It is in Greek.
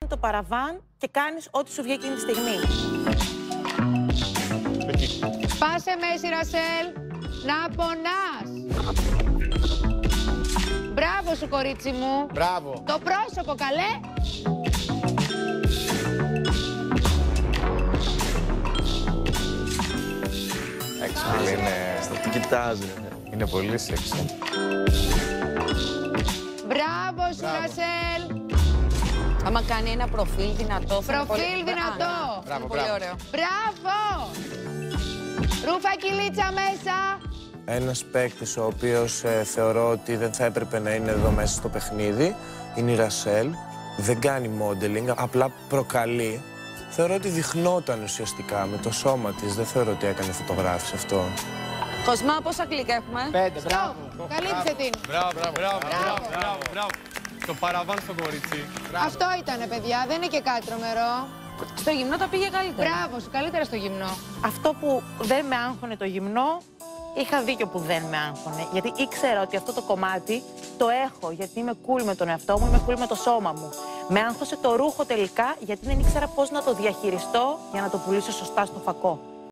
Το παραβάν και κάνεις ό,τι σου βγει εκείνη τη στιγμή. Πάσε μέση, Ρασέλ. Να πονάς. Μπράβο σου, κορίτσι μου. Μπράβο. Το πρόσωπο, καλέ. Έξυπνη είναι. Τι κοιτάζει. Είναι πολύ σεξι. Μπράβο σου, Ρασέλ. Άμα κάνει ένα προφίλ δυνατό. Προφίλ δυνατό. Μπράβο, Πολύ μπράβο. ωραίο. Μπράβο. Ρούφα κυλίτσα μέσα. Ένας παίκτης ο οποίος θεωρώ ότι δεν θα έπρεπε να είναι εδώ μέσα στο παιχνίδι είναι η Ρασέλ. Δεν κάνει modeling, απλά προκαλεί. Θεωρώ ότι δειχνόταν ουσιαστικά με το σώμα της. Δεν θεωρώ ότι έκανε φωτογράφηση αυτό. Κοσμά, πόσα κλικ έχουμε? 5, μπράβο. Καλύψε την. Μπράβο. Το παραβάν στο κορίτσι. Αυτό ήτανε, παιδιά. Δεν είναι και κάτι τρομερό. Στο γυμνό τα πήγε καλύτερα. Μπράβο σου, καλύτερα στο γυμνό. Αυτό που δεν με άγχωνε το γυμνό, είχα δίκιο που δεν με άγχωνε. Γιατί ήξερα ότι αυτό το κομμάτι το έχω, γιατί είμαι cool με τον εαυτό μου, είμαι cool με το σώμα μου. Με άγχωσε το ρούχο τελικά, γιατί δεν ήξερα πώς να το διαχειριστώ για να το πουλήσω σωστά στο φακό.